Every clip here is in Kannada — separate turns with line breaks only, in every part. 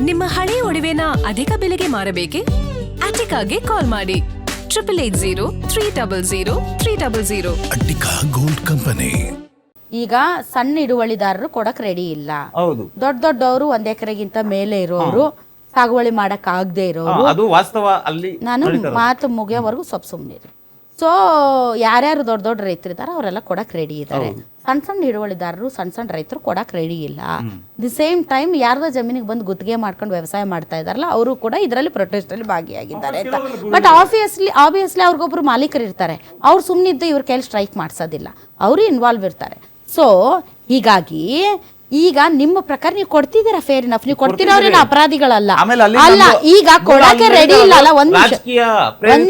ನಿಮ್ಮ ಹಳೆಯ ಒಡವೆನ ಅಧಿಕ ಬೆಲೆಗೆ ಮಾರಬೇಕೆ? ಅಟಿಕಾಗೆ ಕಾಲ್ ಮಾಡಿ 8803000300.
Attica gold company.
ಈಗ ಸಣ್ಣ ಹಿಡುವಳಿದಾರರು ಕೊಡಕ್ ರೆಡಿ ಇಲ್ಲ.
ಹೌದು.
ದೊಡ್ಡವರು 1 ಎಕರೆಗಿಂತ ಮೇಲೆ ಇರೋರು, ಸಾಗುವಳಿ ಮಾಡಕ್ ಆಗದೆ ಇರೋರು,
ಅದು ವಾಸ್ತವ. ಅಲ್ಲಿ
ನಾನು ಮಾತು ಮುಗಿಯೋವರೆಗೂ ಸುಮ್ಮನಿರಿ. ಸೊ ಯಾರ್ಯಾರು ದೊಡ್ಡ ರೈತರಿದ್ದಾರೆ ಅವರೆಲ್ಲ ಕೊಡಕ್ ರೆಡಿ ಇದ್ದಾರೆ. ಸಣ್ಣ ಹಿಡುವಳಿದಾರರು, ಸಣ್ಣ ರೈತರು ಕೊಡಕ್ ರೆಡಿ ಇಲ್ಲ. ದಿ ಸೇಮ್ ಟೈಮ್ ಯಾರ್ದೋ ಜಮೀನಿಗೆ ಬಂದು ಗುತ್ತಿಗೆ ಮಾಡ್ಕೊಂಡು ವ್ಯವಸಾಯ ಮಾಡ್ತಾ ಇದಾರಲ್ಲ ಅವರು ಕೂಡ ಇದರಲ್ಲಿ ಪ್ರೊಟೆಸ್ಟ್ ಅಲ್ಲಿ ಭಾಗಿಯಾಗಿದ್ದಾರೆ ಅಂತ. ಬಟ್ ಆಬ್ವಿಯಸ್ಲಿ ಅವ್ರಿಗೊಬ್ರು ಮಾಲೀಕರು ಇರ್ತಾರೆ, ಅವ್ರು ಸುಮ್ಮನಿದ್ದು ಇವ್ರ ಕೈಲಿ ಸ್ಟ್ರೈಕ್ ಮಾಡ್ಸೋದಿಲ್ಲ, ಅವರು ಇನ್ವಾಲ್ವ್ ಇರ್ತಾರೆ. ಸೊ ಹೀಗಾಗಿ ಈಗ ನಿಮ್ಮ ಪ್ರಕಾರ ನೀವು ಕೊಡ್ತಿದ್ದೀರಾ, ಫೇರ್ ಇನಫ್, ನೀವು ಕೊಡ್ತಿರೋರೇನು ಅಪರಾಧಿಗಳಲ್ಲ. ಅಲ್ಲ, ಈಗ ಕೊಡಕ್ಕೆ ರೆಡಿ ಇಲ್ಲ ಅಲ್ಲ, ಒಂದ್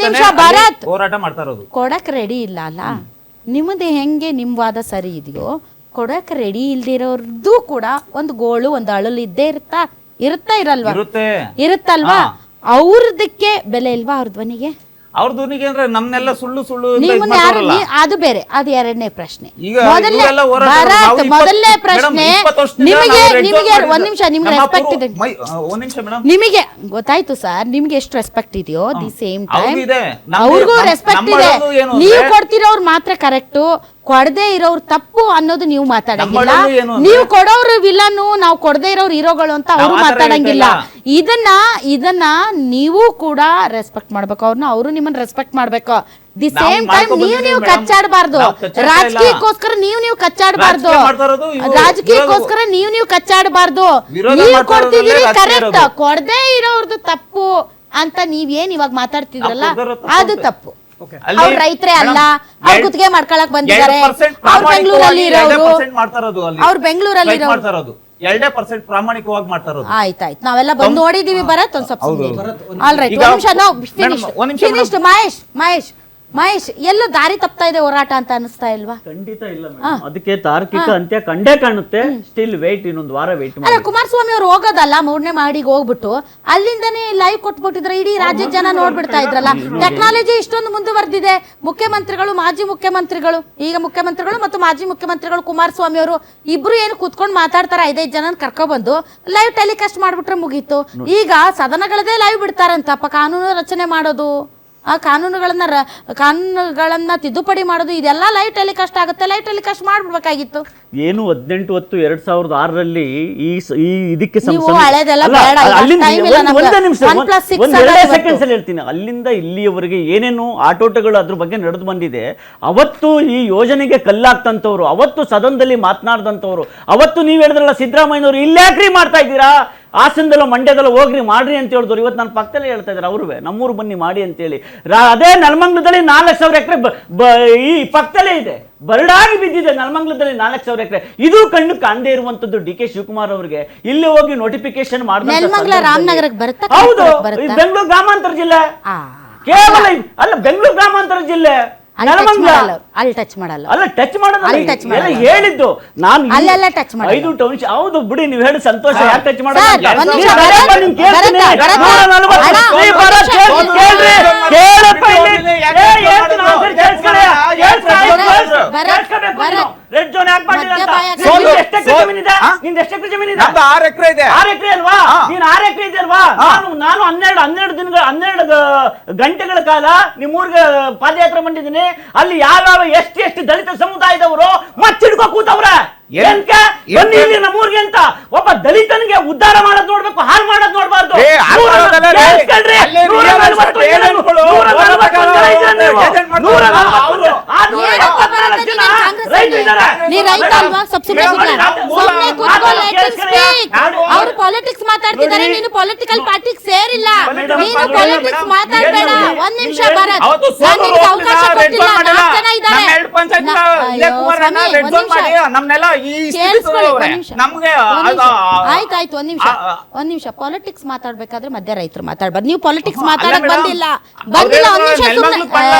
ನಿಮಿಷ ಭಾರತ್,
ಹೋರಾಟ ಮಾಡ್ತಾ ಇರೋದು
ಕೊಡಕ್ ರೆಡಿ ಇಲ್ಲ ಅಲ್ಲ. ನಿಮ್ಮದೇ ಹೆಂಗೆ ನಿಮ್ ವಾದ ಸರಿ ಇದೆಯೋ, ಕೊಡಕ್ ರೆಡಿ ಇಲ್ದಿರೋರ್ದು ಕೂಡ ಒಂದು ಗೋಳು, ಒಂದು ಅಳಲು ಇದ್ದೇ ಇರಲ್ವಾ? ಇರುತ್ತಲ್ವಾ? ಅವ್ರದಕ್ಕೆ ಬೆಲೆ ಇಲ್ವಾ? ಅವ್ರ ಧ್ವನಿಗೆ,
ಅವ್ರ ಧ್ವನಿಗೆ ಅಂದ್ರೆ ನಮ್ನೆಲ್ಲ ಸುಳ್ಳು
ಅದು ಬೇರೆ, ಅದು ಎರಡನೇ ಪ್ರಶ್ನೆ.
ಮೊದಲನೇ
ಪ್ರಶ್ನೆ ನಿಮಗೆ ಒಂದ್ ನಿಮಿಷ, ನಿಮ್ಗೆ ರೆಸ್ಪೆಕ್ಟ್ ಇದೆ, ನಿಮಗೆ ಗೊತ್ತಾಯ್ತು ಸರ್, ನಿಮ್ಗೆ ಎಷ್ಟು ರೆಸ್ಪೆಕ್ಟ್ ಇದೆಯೋ ದಿ ಸೇಮ್ ಟೈಮ್ ಅವ್ರಿಗೂ ರೆಸ್ಪೆಕ್ಟ್ ಇದೆ. ನೀವು ಕೊಡ್ತಿರೋರು ಮಾತ್ರ ಕರೆಕ್ಟು, ಕೊಡದೆ ಇರೋರು ತಪ್ಪು ಅನ್ನೋದು ನೀವು ಮಾತಾಡಂಗಿಲ್ಲ. ನೀವು ಕೊಡೋರು ವಿಲನ್ನು, ನಾವು ಕೊಡದೆ ಇರೋರು ಹೀರೋಗಳು ಅಂತ ಅವರು ಮಾತಾಡಂಗಿಲ್ಲ. ಇದನ್ನ ನೀವು ಕೂಡ ರೆಸ್ಪೆಕ್ಟ್ ಮಾಡ್ಬೇಕು ಅವ್ರನ್ನ, ಅವರು ನಿಮ್ಮನ್ನ ರೆಸ್ಪೆಕ್ಟ್ ಮಾಡ್ಬೇಕು. ದಿ ಸೇಮ್ ಟೈಮ್ ನೀವು ಕಚ್ಚಾಡಬಾರ್ದು, ರಾಜಕೀಯಕ್ಕೋಸ್ಕರ ನೀವು ಕಚ್ಚಾಡಬಾರ್ದು, ರಾಜಕೀಯಕ್ಕೋಸ್ಕರ ನೀವು ಕಚ್ಚಾಡಬಾರ್ದು. ನೀವು ಕೊಡ್ತಿದ್ದೀರಿ ಕರೆಕ್ಟ್, ಕೊಡದೆ ಇರೋರ್ದು ತಪ್ಪು ಅಂತ ನೀವೇನ್ ಇವಾಗ ಮಾತಾಡ್ತಿದ್ರಲ್ಲ ಅದು ತಪ್ಪು. ಅವ್ರ ರೈತರೇ ಅಲ್ಲ, ಅವ್ರ ಗುತ್ತಿಗೆ ಮಾಡ್ಕೊಳಕ್ ಬಂದಿದ್ದಾರೆ, ಅವ್ರ ಬೆಂಗಳೂರಲ್ಲಿ ಇರೋರು, ಅವ್ರ ಬೆಂಗಳೂರಲ್ಲಿ ಇರೋರು
2% ಪ್ರಾಮಾಣಿಕವಾಗಿ ಮಾಡ್ತಾ ಇರೋದು.
ಆಯ್ತಾಯ್ತು, ನಾವೆಲ್ಲ ಬಂದು ನೋಡಿದೀವಿ. ಭರತ್ ಒಂದ್ ಸ್ವಲ್ಪ ಆಲ್ ರೈಟ್, ಒಂದ್ ನಿಮಿಷ. ಮಹೇಶ್ ಎಲ್ಲ ದಾರಿ ತಪ್ತಾ ಇದೆ ಹೋರಾಟ ಅಂತ ಅನಿಸ್ತಾ ಇಲ್ವಾ?
ಖಂಡಿತ ಇಲ್ಲ ಮೇಡಮ್, ಅದಕ್ಕೆ ತಾರ್ಕಿಕ ಅಂತ್ಯ ಕಂಡೇ ಕಾಣುತ್ತೆ. ಸ್ಟಿಲ್ ವೇಟ್, ಇನ್ನೊಂದು ವಾರ ವೇಟ್ ಮಾಡಿ.
ಅಲ್ಲ, ಕುಮಾರಸ್ವಾಮಿ ಅವ್ರು ಹೋಗೋದಲ್ಲ, 3ನೇ ಮಾಡಿಗೆ ಹೋಗ್ಬಿಟ್ಟು ಅಲ್ಲಿಂದನೇ ಲೈವ್ ಕೊಟ್ಬಿಟ್ಟಿದ್ರೆ ಇಡೀ ರಾಜ್ಯದ ಜನ ನೋಡ್ಬಿಡ್ತಾ ಇದ್ರಲ್ಲ. ಟೆಕ್ನಾಲಜಿ ಇಷ್ಟೊಂದು ಮುಂದುವರೆದಿದೆ. ಮುಖ್ಯಮಂತ್ರಿಗಳು, ಮಾಜಿ ಮುಖ್ಯಮಂತ್ರಿಗಳು, ಈಗ ಮುಖ್ಯಮಂತ್ರಿಗಳು ಮತ್ತು ಮಾಜಿ ಮುಖ್ಯಮಂತ್ರಿಗಳು ಕುಮಾರಸ್ವಾಮಿ ಅವರು ಇಬ್ರು ಏನು ಕೂತ್ಕೊಂಡು ಮಾತಾಡ್ತಾರೆ, 5 ಜನ ಕರ್ಕೊಬಂದು ಲೈವ್ ಟೆಲಿಕಾಸ್ಟ್ ಮಾಡ್ಬಿಟ್ರೆ ಮುಗೀತು. ಈಗ ಸದನಗಳದೇ ಲೈವ್ ಬಿಡ್ತಾರಂತಪ್ಪ. ಕಾನೂನು ರಚನೆ ಮಾಡೋದು, ಆ ಕಾನೂನುಗಳನ್ನ ತಿದ್ದುಪಡಿ ಮಾಡೋದು, ಇದೆಲ್ಲ ಲೈವ್ ಟೆಲಿಕಾಸ್ಟ್ ಆಗುತ್ತೆ. ಲೈವ್ ಟೆಲಿಕಾಸ್ಟ್ ಮಾಡ್ಬಿಡ್ಬೇಕಾಗಿತ್ತು.
ಏನು 18/10/2006ರಲ್ಲಿ ಈ ಇದಕ್ಕೆ ಹೇಳ್ತೀನಿ, ಅಲ್ಲಿಂದ ಇಲ್ಲಿಯವರೆಗೆ ಏನೇನು ಆಟೋಟಗಳು ಅದ್ರ ಬಗ್ಗೆ ನಡೆದು ಬಂದಿದೆ. ಅವತ್ತು ಈ ಯೋಜನೆಗೆ ಕಲ್ಲಾಗ್ತಂಥವ್ರು, ಅವತ್ತು ಸದನದಲ್ಲಿ ಮಾತನಾಡ್ದಂಥವ್ರು, ಅವತ್ತು ನೀವು ಹೇಳಿದ್ರಲ್ಲ ಸಿದ್ದರಾಮಯ್ಯನವರು ಇಲ್ಲಾಕ್ರಿ ಮಾಡ್ತಾ ಇದ್ದೀರಾ, ಹಾಸನದಲ್ಲೋ ಮಂಡ್ಯದಲ್ಲೋ ಹೋಗ್ರಿ ಮಾಡ್ರಿ ಅಂತ ಹೇಳಿದ್ರು. ಇವತ್ತು ನಾನು ಪಕ್ಕದಲ್ಲೇ ಹೇಳ್ತಾ ಇದ್ದಾರೆ ಅವ್ರು, ನಮ್ಮೂರು ಬನ್ನಿ ಮಾಡಿ ಅಂತೇಳಿ. ಅದೇ ನೆಲಮಂಗಲದಲ್ಲಿ 4,00,000 ಎಕರೆ ಈ ಪಕ್ಕದಲ್ಲೇ ಇದೆ, ಬರಡಾಗಿ ಬಿದ್ದಿದೆ ನೆಲಮಂಗಲದಲ್ಲಿ 4,00,000 ಎಕರೆ. ಇದು ಕಣ್ಣು ಕಾಣದೇ ಇರುವಂತದ್ದು ಡಿ ಕೆ ಶಿವಕುಮಾರ್ ಅವರಿಗೆ. ಇಲ್ಲಿ ಹೋಗಿ ನೋಟಿಫಿಕೇಶನ್
ಮಾಡಿದ್ರೆ
ಹೌದು, ಬೆಂಗಳೂರು ಗ್ರಾಮಾಂತರ ಜಿಲ್ಲೆ, ಕೇವಲ ಅಲ್ಲ ಬೆಂಗಳೂರು ಗ್ರಾಮಾಂತರ ಜಿಲ್ಲೆ,
ಅಲ್ಲಿ ಟಚ್ ಮಾಡಲ್ಲ,
ಅಲ್ಲ ಟಚ್ ಮಾಡೋದಲ್ಲ ಹೇಳಿದ್ದು ನಾನು.
ಅಲ್ಲೆಲ್ಲ ಟಚ್ ಮಾಡಿ
5 ಟೌನ್ಶಿಪ್. ಹೌದು ಬಿಡಿ, ನೀವು ಹೇಳಿ ಸಂತೋಷ. ಯಾಕೆ ಟಚ್ ಮಾಡೋದು? ರೆಡ್ ಝೋನ್ ಯಾಕೆ ಮಾಡಿಲ್ಲ? ನಿಂದ ಎಷ್ಟು ಎಕರೆ ಜಮೀನು ಇದೆ?
6 ಎಕರೆ ಇದೆ.
6 ಎಕರೆ ಅಲ್ವಾ? ನೀನು 6 ಎಕರೆ ಇದೆ ಅಲ್ವಾ? ನಾನು 12 ಗಂಟೆಗಳ ಕಾಲ ನಿಮ್ಮೂರ್ಗೆ ಪಾದಯಾತ್ರೆ ಮಾಡಿದ್ದೀನಿ. ಅಲ್ಲಿ ಯಾವ ಎಷ್ಟು ದಲಿತ ಸಮುದಾಯದವರು ಮಚ್ಚಿಡ್ಕೋ ಕೂತವ್ರೆ. ನಮ್ಮೂರ್ಗೆ ಅಂತ ಒಬ್ಬ ದಲಿತನಿಗೆ ಉದ್ಧಾರ ಮಾಡೋದ್ ನೋಡ್ಬೇಕು, ಹಾಳು ಮಾಡೋದ್ ನೋಡ್ಬಾರ್ದು.
ಅವರು ಪಾಲಿಟಿಕ್ಸ್ ಮಾತಾಡ್ತಿದ್ದಾರೆ, ನೀನು ಪೊಲಿಟಿಕಲ್ ಪಾರ್ಟಿಗೆ ಸೇರಿಲ್ಲ, ನೀನು ಪಾಲಿಟಿಕ್ಸ್ ಮಾತಾಡ್ಬೇಡ. ಒಂದ್ ನಿಮಿಷ ಭಾರತ್, ಅವಕಾಶ ಕೊಟ್ಟಿಲ್ಲ, 4 ಜನ ಇದ್ದಾರೆ. ಆಯ್ತಾಯ್ತು, ಒಂದ್ ನಿಮಿಷ ಪಾಲಿಟಿಕ್ಸ್ ಮಾತಾಡ್ಬೇಕಾದ್ರೆ ಮಧ್ಯ ರೈತರು ಮಾತಾಡ್ಬಾರ್ದು. ನೀವು ಪಾಲಿಟಿಕ್ಸ್ ಮಾತಾಡಕ್ ಬಂದಿಲ್ಲ. ಒಂದ್ ನಿಮಿಷ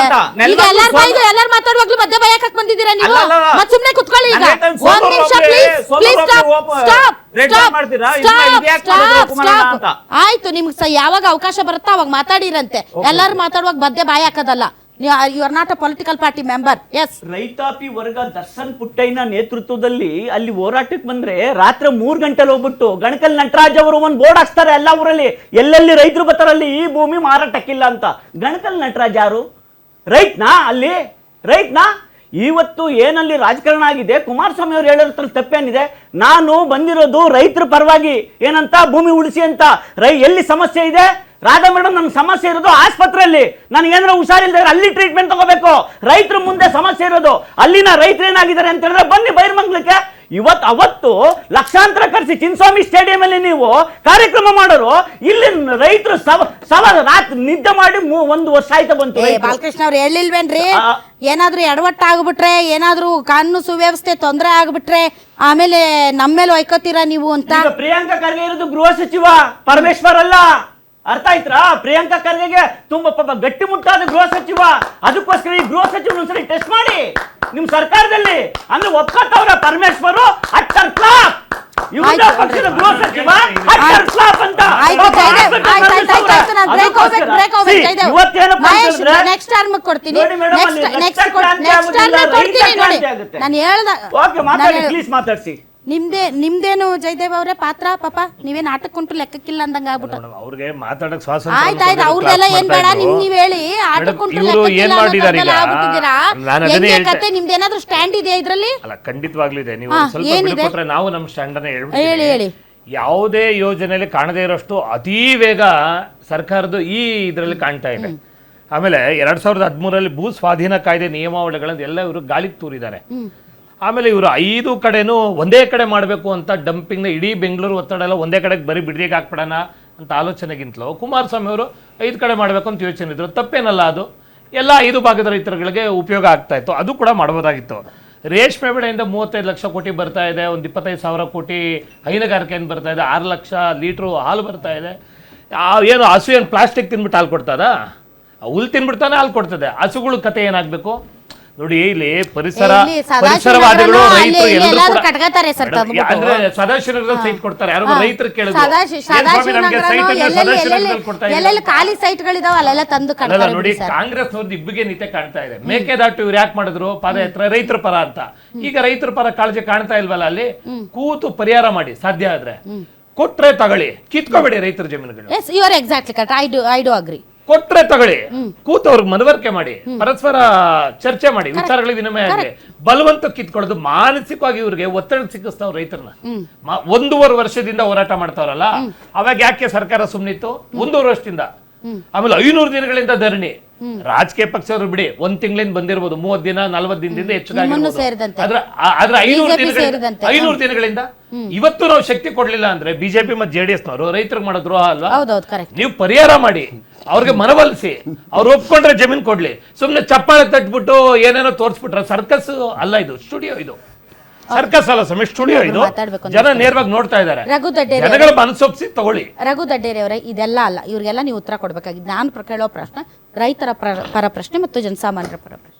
ಈಗ ಎಲ್ಲಾರು ಮಾತಾಡುವಾಗ್ಲೂ ಮಧ್ಯ ಭಯಕ್ಕೆ ಬಂದಿದ್ದೀರಾ ನೀವು. ಮತ್ತೆ ಸುಮ್ನೆ ಕುತ್ಕೊಳ್ಳಿ. ಈಗ ಒಂದ್ ನಿಮಿಷ ಪ್ಲೀಸ್ ಸ್ಟಾಪ್. ಆಯ್ತು, ನಿಮ್ಗೆ ಯಾವಾಗ ಅವಕಾಶ ಬರುತ್ತಾ ಅವಾಗ ಮಾತಾಡಿರಂತೆ. ಎಲ್ಲಾರು ಮಾತಾಡುವಾಗ ಮಧ್ಯ ಬಾಯಿ ಹಾಕೋದಲ್ಲ. You are not a political party member. Yes,
ರೈತಾಪಿ ವರ್ಗ ದರ್ಶನ್ ಪುಟ್ಟಯ್ಯನ ನೇತೃತ್ವದಲ್ಲಿ ಅಲ್ಲಿ ಹೋರಾಟಕ್ಕೆ ಬಂದ್ರೆ ರಾತ್ರಿ 3 ಗಂಟೆಲಿ ಹೋಗ್ಬಿಟ್ಟು ಗಣಕಲ್ ನಟರಾಜ್ ಅವರು ಒಂದು ಬೋರ್ಡ್ ಹಾಕ್ತಾರೆ ಎಲ್ಲ ಊರಲ್ಲಿ, ಎಲ್ಲೆಲ್ಲಿ ರೈತರು ಬರ್ತಾರಲ್ಲಿ ಈ ಭೂಮಿ ಮಾರಾಟಕ್ಕಿಲ್ಲ ಅಂತ. ಗಣಕಲ್ ನಟರಾಜ್ ಯಾರು? ರೈಟ್ನಾ? ಅಲ್ಲಿ ರೈಟ್ನಾ? ಇವತ್ತು ಏನಲ್ಲಿ ರಾಜಕಾರಣ ಆಗಿದೆ, ಕುಮಾರಸ್ವಾಮಿ ಅವರು ಹೇಳೋದ್ರಲ್ಲಿ ತಪ್ಪೇನಿದೆ? ನಾನು ಬಂದಿರೋದು ರೈತರ ಪರವಾಗಿ, ಏನಂತ ಭೂಮಿ ಉಳಿಸಿ ಅಂತ. ಎಲ್ಲಿ ಸಮಸ್ಯೆ ಇದೆ? ರಾಧಾ ಮೇಡಮ್, ನಮ್ಗೆ ಸಮಸ್ಯೆ ಇರೋದು ಆಸ್ಪತ್ರೆಯಲ್ಲಿ, ನನಗೇನಾದ್ರು ಹುಷಾರಿಲ್ಲದೆ ಅಲ್ಲಿ ಟ್ರೀಟ್ಮೆಂಟ್ ತಗೋಬೇಕು. ರೈತರ ಮುಂದೆ ಸಮಸ್ಯೆ ಇರೋದು, ಅಲ್ಲಿನ ರೈತರು ಏನಾಗಿದ್ದಾರೆ ಅಂತ ಹೇಳಿದ್ರೆ ಬನ್ನಿ ಬೈರ್ಮಂಗ್ಲಕ್ಕೆ. ಅವತ್ತು ಲಕ್ಷಾಂತರ ಖರ್ಚು ಚಿನ್ನಸ್ವಾಮಿ ಸ್ಟೇಡಿಯಂ ಅಲ್ಲಿ ನೀವು ಕಾರ್ಯಕ್ರಮ ಮಾಡೋರು, ಇಲ್ಲಿ ರೈತರು ರಾತ್ರಿ ನಿದ್ದೆ ಮಾಡಿ 1 ವರ್ಷ ಆಯ್ತಾ ಬಂತು.
ಬಾಲಕೃಷ್ಣ ಅವ್ರು ಹೇಳಿಲ್ವೇನ್ರಿ, ಏನಾದ್ರೂ ಎಡವಟ್ಟ ಆಗ್ಬಿಟ್ರೆ, ಏನಾದ್ರೂ ಕಾನೂನು ಸುವ್ಯವಸ್ಥೆ ತೊಂದರೆ ಆಗ್ಬಿಟ್ರೆ ಆಮೇಲೆ ನಮ್ಮೇಲೆ ಒಯ್ಕೋತೀರಾ ನೀವು ಅಂತ.
ಪ್ರಿಯಾಂಕಾ ಖರ್ಗೆ ಇರೋದು ಗೃಹ ಸಚಿವ, ಪರಮೇಶ್ವರ್ ಅಲ್ಲ. ಅರ್ಥ ಆಯ್ತಾ? ಪ್ರಿಯಾಂಕಾ ಖರ್ಗೆಗೆ ತುಂಬಾ ಪಾಪ ಗಟ್ಟಿಮುಟ್ಟಾದ ಗೃಹ ಸಚಿವ. ಅದಕ್ಕೋಸ್ಕರ ಈ ಗೃಹ ಸಚಿವ ಒಂದ್ಸರಿ ಟೆಸ್ಟ್ ಮಾಡಿ ನಿಮ್ ಸರ್ಕಾರದಲ್ಲಿ. ಅಂದ್ರೆ ಒಪ್ಕೊತವ್ರ ಪರಮೇಶ್ವರು ಅಟ್ಟರ್ ಫ್ಲಾಪ್, ಪಕ್ಷದ ಗೃಹ ಸಚಿವ ಅಟ್ಟರ್ ಫ್ಲಾಪ್ ಅಂತ.
ನೆಕ್ಸ್ಟ್ ಟರ್ಮ್ ಕೊಡ್ತೀನಿ, ನಾನು ಹೇಳ್ದ
ಪ್ಲೀಸ್ ಮಾತಾಡ್ಸಿ.
ನಿಮ್ದೇನು ಜಯದೇವ್ ಅವರೇ ಪಾತ್ರ? ಪಾಪ ನೀವೇನ್ ಆಟಕ್ಕುಂಟು ಲೆಕ್ಕಕ್ಕಿಲ್ಲ ಅಂದಂಗ ಆಗ್ಬಿಟ್ಟು.
ಅವ್ರಿಗೆ ಮಾತಾಡಕ್
ಆಯ್ತಾಯ್ತು, ಅವ್ರದೆಲ್ಲ ಏನ್ ಬೇಡ, ನೀವ್ ಹೇಳಿ. ಆಟಕ್ಕುಂಟು ಕತೆ ನಿಮ್ದೇನಾದ್ರೂ ಸ್ಟ್ಯಾಂಡ್ ಇದೆಯಾ ಇದ್ರಲ್ಲಿ?
ಅಲ್ಲ, ಖಂಡಿತವಾಗ್ಲೂ ಇದೆ. ನೀವು ಸ್ವಲ್ಪ ಬಿಟ್ಕೊಟ್ರೆ ನಾವು ನಮ್ ಸ್ಟ್ಯಾಂಡ್ ಅನ್ನ
ಹೇಳಿ ಹೇಳಿ.
ಯಾವುದೇ ಯೋಜನೆಯಲ್ಲಿ ಕಾಣದೇ ಇರೋಷ್ಟು ಅತೀ ವೇಗ ಸರ್ಕಾರದ ಈ ಇದರಲ್ಲಿ ಕಾಣ್ತಾ ಇದೆ. ಆಮೇಲೆ 2013 ಭೂ ಸ್ವಾಧೀನ ಕಾಯ್ದೆ ನಿಯಮಾವಳಿಗಳನ್ನ ಎಲ್ಲ ಇವರು ಗಾಳಿಗೆ ತೂರಿದ್ದಾರೆ. ಆಮೇಲೆ ಇವರು 5 ಕಡೆನೂ ಒಂದೇ ಕಡೆ ಮಾಡಬೇಕು ಅಂತ ಡಂಪಿಂಗ್ನ ಇಡೀ ಬೆಂಗಳೂರು ಒತ್ತಡ ಎಲ್ಲ ಒಂದೇ ಕಡೆಗೆ ಬರೀ ಬಿಡಿಗೆ ಹಾಕ್ಬಿಡೋಣ ಅಂತ ಆಲೋಚನೆಗಿಂತಲೂ ಕುಮಾರಸ್ವಾಮಿ ಅವರು 5 ಕಡೆ ಮಾಡಬೇಕು ಅಂತ ಯೋಚನೆ ಇದ್ರು. ತಪ್ಪೇನಲ್ಲ, ಅದು ಎಲ್ಲ 5 ಭಾಗದ ರೈತರುಗಳಿಗೆ ಉಪಯೋಗ ಆಗ್ತಾ ಇತ್ತು, ಅದು ಕೂಡ ಮಾಡ್ಬೋದಾಗಿತ್ತು. ರೇಷ್ಮೆ ಬೆಳೆಯಿಂದ 35 ಲಕ್ಷ ಕೋಟಿ ಬರ್ತಾ ಇದೆ, ಒಂದು 25,000 ಕೋಟಿ ಹೈನುಗಾರಿಕೆಯಿಂದ ಬರ್ತಾ ಇದೆ, 6 ಲಕ್ಷ ಲೀಟ್ರು ಹಾಲು ಬರ್ತಾ ಇದೆ. ಏನು ಹಸು ಏನು ಪ್ಲಾಸ್ಟಿಕ್ ತಿನ್ಬಿಟ್ಟು ಹಾಲು ಕೊಡ್ತದ? ಹುಲ್ ತಿನ್ಬಿಡ್ತಾನೆ ಹಾಲು ಕೊಡ್ತದೆ. ಹಸುಗಳ ಕತೆ ಏನಾಗಬೇಕು ನೋಡಿ. ಇಲ್ಲಿ ಪರಿಸರವಾದಿಗಳು ರೈತರು ಎಲ್ಲರೂ ಅಂದ್ರೆ ಸದಾಶಿವನಗರ ಸೈಟ್ ಕೊಡ್ತಾರೆ. ಯಾರು ರೈತರು ಕೇಳಿದ್ರು
ಖಾಲಿ ಸೈಟ್ಗಳಿದಾವ ಅಲ್ಲೆಲ್ಲ ತಂದು
ನೋಡಿ. ಕಾಂಗ್ರೆಸ್ ನವ್ರದ್ದು ಇಬ್ಬಿಗೆ ನೀತೆ ಕಾಣ್ತಾ ಇದೆ. ಮೇಕೆದಾಟು ಇವ್ರು ಯಾಕೆ ಮಾಡಿದ್ರು ಪಾದಯಾತ್ರೆ? ರೈತರ ಪರ ಅಂತ. ಈಗ ರೈತರ ಪರ ಕಾಳಜಿ ಕಾಣ್ತಾ ಇಲ್ವಲ್ಲ? ಅಲ್ಲಿ ಕೂತು ಪರಿಹಾರ ಮಾಡಿ, ಸಾಧ್ಯ ಆದ್ರೆ ಕೊಟ್ರೆ ತಗೊಳ್ಳಿ, ಕಿತ್ಕೋಬೇಡಿ ರೈತರ ಜಮೀನುಗಳು. ಕೊಟ್ರೆ ತಗೊಳ್ಳಿ, ಕೂತವ್ರಿಗೆ ಮನವರಿಕೆ ಮಾಡಿ, ಪರಸ್ಪರ ಚರ್ಚೆ ಮಾಡಿ, ವಿಚಾರಗಳಿಗೆ ವಿನಿಮಯ ಆಗಲಿ. ಬಲವಂತ ಕಿತ್ಕೊಳ್ಳೋದು ಮಾನಸಿಕವಾಗಿ ಇವ್ರಿಗೆ ಒತ್ತಡ ಸಿಕ್ಕಿಸ್ತಾವ್ ರೈತರನ್ನ. 1.5 ವರ್ಷದಿಂದ ಹೋರಾಟ ಮಾಡ್ತಾವ್ರಲ್ಲ, ಅವಾಗ ಯಾಕೆ ಸರ್ಕಾರ ಸುಮ್ನಿತ್ತು? 1.5 ವರ್ಷದಿಂದ. ಆಮೇಲೆ 500 ದಿನಗಳಿಂದ ಧರಣಿ. ರಾಜಕೀಯ ಪಕ್ಷವರು ಬಿಡಿ, 1 ತಿಂಗಳಿಂದ ಬಂದಿರ್ಬೋದು, 30 ದಿನ 40 ದಿನದಿಂದ ಹೆಚ್ಚಾಗಿರ್ಬೋದು. ಆದ್ರೆ 500 ದಿನಗಳಿಂದ ಇವತ್ತು ನಾವು ಶಕ್ತಿ ಕೊಡ್ಲಿಲ್ಲ ಅಂದ್ರೆ ಬಿಜೆಪಿ ಮತ್ತು JDS ನವರು ರೈತರಿಗೆ ಮಾಡೋ ದ್ರೋಹ ಅಲ್ವಾ? ನೀವು ಪರಿಹಾರ ಮಾಡಿ, ಅವ್ರಿಗೆ ಮನವೊಲಿಸಿ, ಅವ್ರು ಒಪ್ಕೊಂಡ್ರೆ ಜಮೀನ್ ಕೊಡ್ಲಿ. ಸುಮ್ನೆ ಚಪ್ಪಾಳೆ ತಟ್ಬಿಟ್ಟು ಏನೇನೋ ತೋರಿಸ್ಬಿಟ್ರೆ ಸರ್ಕಸ್ ಅಲ್ಲ, ಇದು ಸ್ಟುಡಿಯೋ. ಇದು ಸರ್ಕಸ್ ಅಲ್ಲ ಸಮಯ, ಸ್ಟುಡಿಯೋ. ಇದು ಜನ ನೇರವಾಗಿ ನೋಡ್ತಾ ಇದ್ದಾರೆ. ಜನಗಳ ಮನಸ್ಸೊಪ್ಸಿ ತಗೊಳ್ಳಿ.
ರಘು ದಡ್ಡೇರಿ ಅವರೇ, ಇದೆಲ್ಲ ಅಲ್ಲ, ಇವ್ರಿಗೆಲ್ಲ ನೀವು ಉತ್ತರ ಕೊಡ್ಬೇಕಾಗಿದ್ದು. ನಾನು ಕೇಳೋ ಪ್ರಶ್ನೆ ರೈತರ ಪರ ಪ್ರಶ್ನೆ ಮತ್ತು ಜನಸಾಮಾನ್ಯರ ಪರ ಪ್ರಶ್ನೆ.